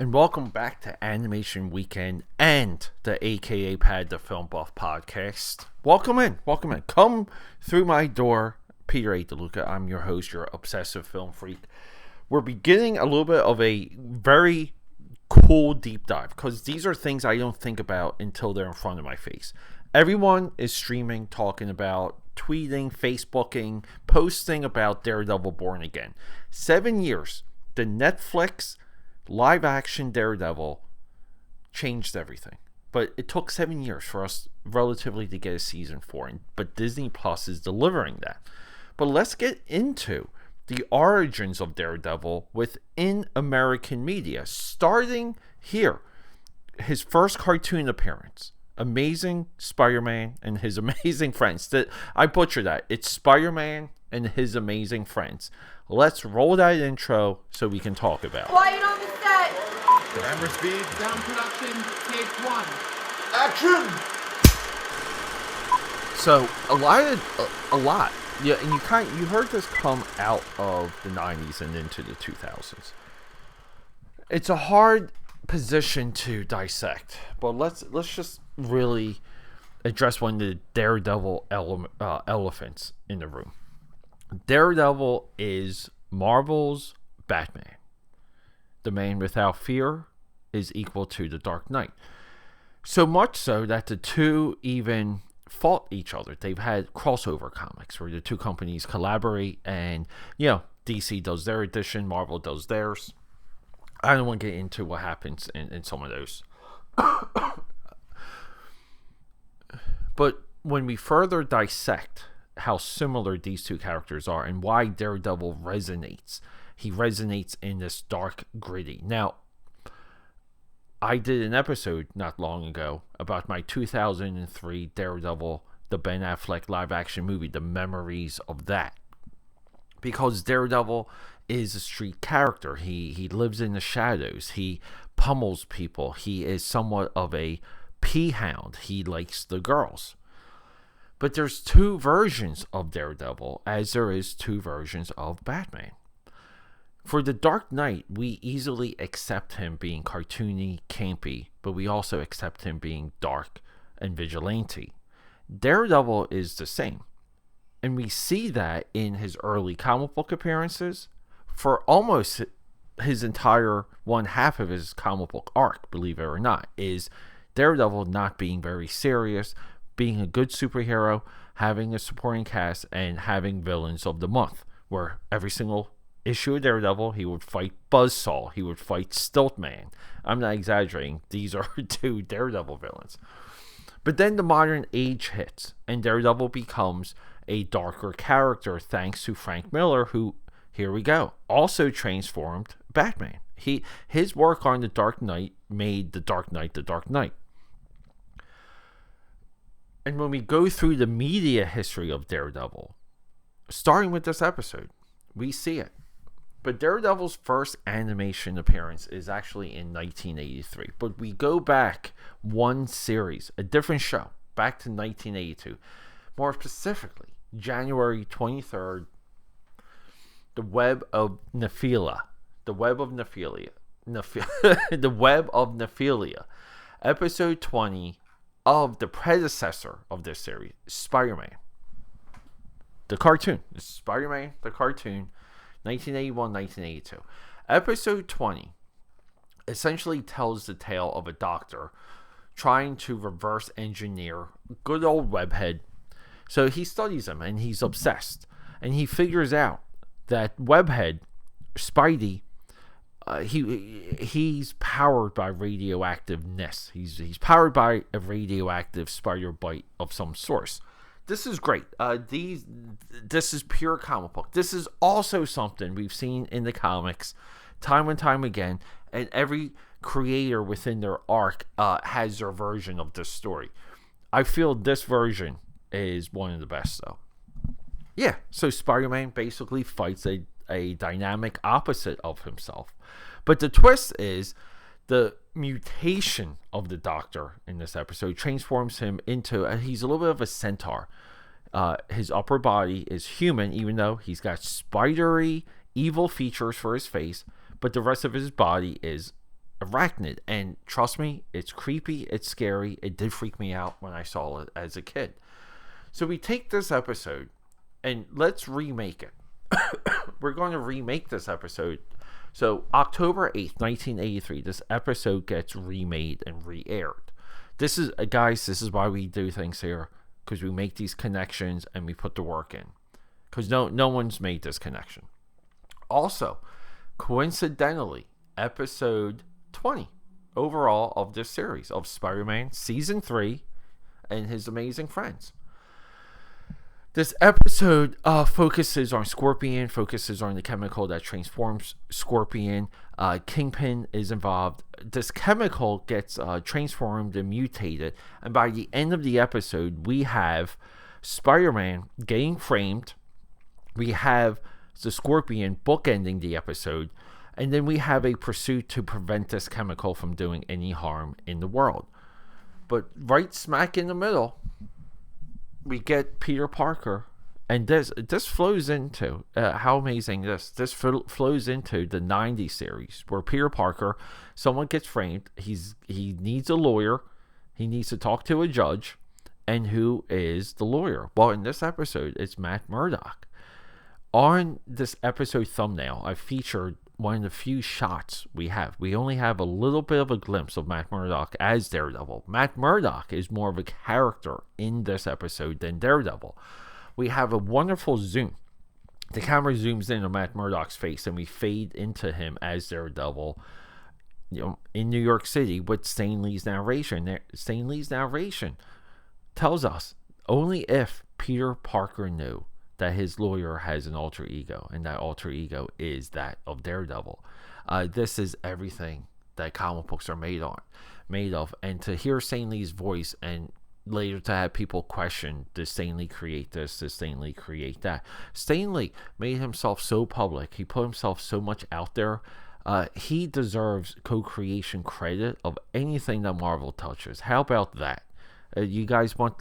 and welcome back to Animation Weekend and the AKAPAD, the Film Buff podcast. Welcome in. Come through my door, Peter A. DeLuca. I'm your host, your obsessive film freak. We're beginning a little bit of a very cool deep dive because these are things I don't think about until they're in front of my face. Everyone is streaming, talking about, tweeting, Facebooking, posting about Daredevil Born Again. 7 years. The Netflix live action Daredevil changed everything. But it took 7 years for us relatively to get a season 4. But Disney Plus is delivering that. But let's get into the origins of Daredevil within American media. Starting here. His first cartoon appearance. Amazing Spider-Man and His Amazing Friends. I butchered that. It's Spider-Man and His Amazing Friends. Let's roll that intro so we can talk about it. Quiet on the set. Camera speed, sound production, take one. Action. So a lot. Yeah, and you heard this come out of the 90s and into the 2000s. It's a hard position to dissect, but let's just really address one of the Daredevil elephants in the room. Daredevil is Marvel's Batman. The Man Without Fear is equal to the Dark Knight. So much so that the two even fought each other. They've had crossover comics where the two companies collaborate and, DC does their edition, Marvel does theirs. I don't want to get into what happens in some of those. But when we further dissect how similar these two characters are and why Daredevil resonates, he resonates in this dark, gritty. Now, I did an episode not long ago about my 2003 Daredevil, the Ben Affleck live-action movie, the memories of that. Because Daredevil is a street character. He lives in the shadows. He pummels people. He is somewhat of a p-hound. He likes the girls. But there's two versions of Daredevil, as there is two versions of Batman. For the Dark Knight, we easily accept him being cartoony, campy, but we also accept him being dark and vigilante. Daredevil is the same. And we see that in his early comic book appearances for almost his entire one half of his comic book arc, believe it or not, is Daredevil not being very serious, being a good superhero, having a supporting cast, and having villains of the month, where every single issue of Daredevil, he would fight Buzzsaw, he would fight Stiltman. I'm not exaggerating, these are two Daredevil villains. But then the modern age hits, and Daredevil becomes a darker character thanks to Frank Miller, who, here we go, also transformed Batman. His work on the Dark Knight made the Dark Knight the Dark Knight. And when we go through the media history of Daredevil, starting with this episode, we see it. But Daredevil's first animation appearance is actually in 1983. But we go back one series, a different show, back to 1982. More specifically, January 23rd, The Web of Nephilia. The Web of Nephilia. The Web of Nephilia. Episode 20 of the predecessor of this series, Spider-Man. The cartoon. It's Spider-Man, the cartoon, 1981-1982. Episode 20 essentially tells the tale of a doctor trying to reverse engineer good old Webhead. So he studies him and he's obsessed. And he figures out that Webhead, Spidey, he's powered by radioactiveness. He's powered by a radioactive spider bite of some source. This is great. This is pure comic book. This is also something we've seen in the comics time and time again, and every creator within their arc has their version of this story. I feel this version is one of the best, though. Yeah, so Spider-Man basically fights a dynamic opposite of himself. But the twist is the mutation of the Doctor in this episode transforms him into, he's a little bit of a centaur. His upper body is human, even though he's got spidery, evil features for his face, but the rest of his body is arachnid. And trust me, it's creepy, it's scary. It did freak me out when I saw it as a kid. So we take this episode and let's remake it. We're going to remake this episode. So October 8th, 1983, this episode gets remade and re-aired. This is, guys, this is why we do things here, because we make these connections and we put the work in. Because no one's made this connection. Also, coincidentally, episode 20 overall of this series of Spider-Man Season 3 and His Amazing Friends. This episode focuses on Scorpion, focuses on the chemical that transforms Scorpion. Kingpin is involved. This chemical gets transformed and mutated. And by the end of the episode, we have Spider-Man getting framed. We have the Scorpion bookending the episode. And then we have a pursuit to prevent this chemical from doing any harm in the world. But right smack in the middle, we get Peter Parker, and this flows into how amazing this flows into the 90s series where Peter Parker, someone gets framed, he needs a lawyer, he needs to talk to a judge, and who is the lawyer? Well, in this episode, it's Matt Murdock. On this episode thumbnail, I featured one of the few shots we have. We only have a little bit of a glimpse of Matt Murdock as Daredevil. Matt Murdock is more of a character in this episode than Daredevil. We have a wonderful zoom. The camera zooms in on Matt Murdock's face and we fade into him as Daredevil, in New York City with Stan Lee's narration. Stan Lee's narration tells us only if Peter Parker knew that his lawyer has an alter ego, and that alter ego is that of Daredevil. This is everything that comic books are made of. And to hear Stan Lee's voice, and later to have people question, does Stan Lee create this? Does Stan Lee create that? Stan Lee made himself so public. He put himself so much out there. He deserves co-creation credit of anything that Marvel touches. How about that? You guys want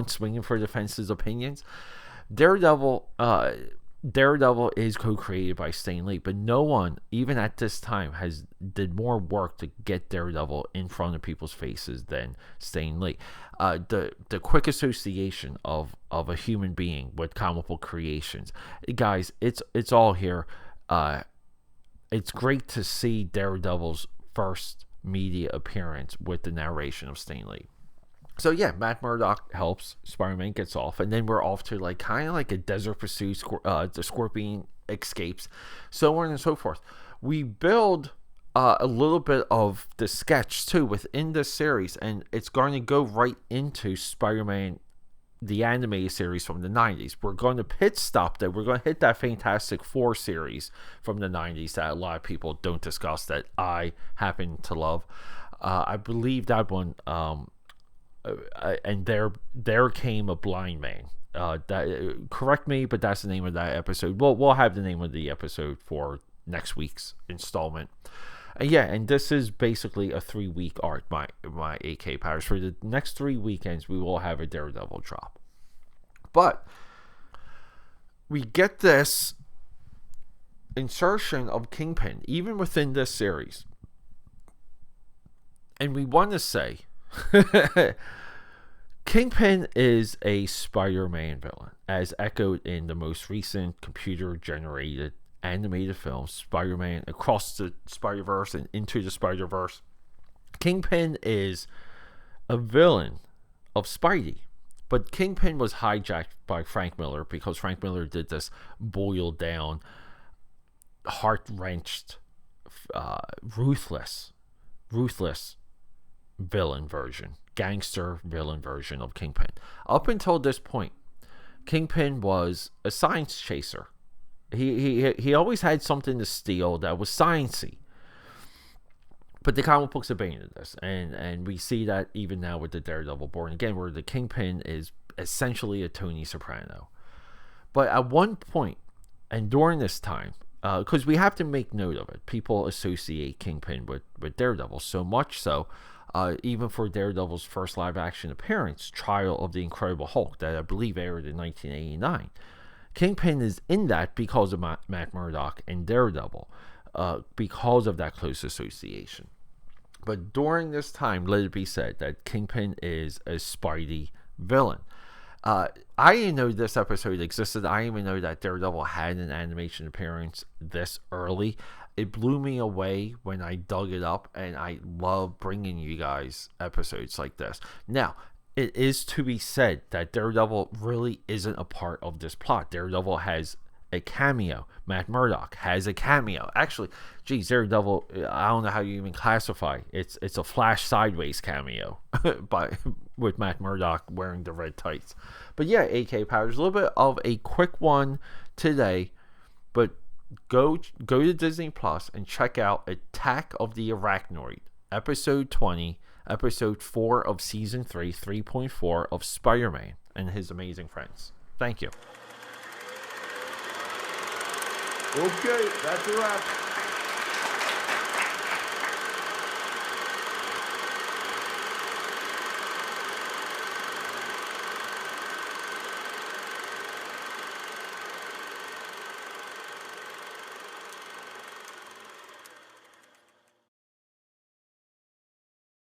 swinging for the fences opinions? Daredevil is co-created by Stan Lee, but no one, even at this time, did more work to get Daredevil in front of people's faces than Stan Lee. The quick association of a human being with comic book creations, guys, it's all here. It's great to see Daredevil's first media appearance with the narration of Stan Lee. So yeah, Matt Murdock helps. Spider-Man gets off, and then we're off to kind of like a desert pursuit. The Scorpion escapes, so on and so forth. We build a little bit of the sketch too within this series, and it's going to go right into Spider-Man, the animated series from the 90s. We're going to pit stop that. We're going to hit that Fantastic Four series from the 90s that a lot of people don't discuss, that I happen to love. I believe that one. And there came a blind man. Correct me, but that's the name of that episode. We'll have the name of the episode for next week's installment. And this is basically a 3-week arc. My AKAPAD. For the next 3 weekends, we will have a Daredevil drop. But we get this insertion of Kingpin even within this series, and we want to say. Kingpin is a Spider-Man villain, as echoed in the most recent computer-generated animated film, Spider-Man Across the Spider-Verse and Into the Spider-Verse. Kingpin is a villain of Spidey, but Kingpin was hijacked by Frank Miller because Frank Miller did this boiled down, heart-wrenched, ruthless villain version, gangster villain version of Kingpin. Up until this point, Kingpin was a science chaser. He always had something to steal that was sciencey. But the comic books abandoned this, and we see that even now with the Daredevil Born Again, where the Kingpin is essentially a Tony Soprano. But at one point, and during this time, because we have to make note of it, people associate Kingpin with Daredevil, so much so, even for Daredevil's first live-action appearance, Trial of the Incredible Hulk, that I believe aired in 1989. Kingpin is in that because of Matt Murdock and Daredevil. because of that close association. But during this time, let it be said that Kingpin is a Spidey villain. I didn't know this episode existed. I didn't even know that Daredevil had an animation appearance this early. It blew me away when I dug it up, and I love bringing you guys episodes like this. Now, it is to be said that Daredevil really isn't a part of this plot. Daredevil has a cameo. Matt Murdock has a cameo. Actually, geez, Daredevil, I don't know how you even classify. It's a Flash sideways cameo with Matt Murdock wearing the red tights. But yeah, AKAPAD, there's a little bit of a quick one today, but go to Disney Plus and check out Attack of the Arachnoid, episode 20, episode 4 of season 3, 3.4 of Spider-Man and His Amazing Friends. Thank you. Okay, that's a wrap.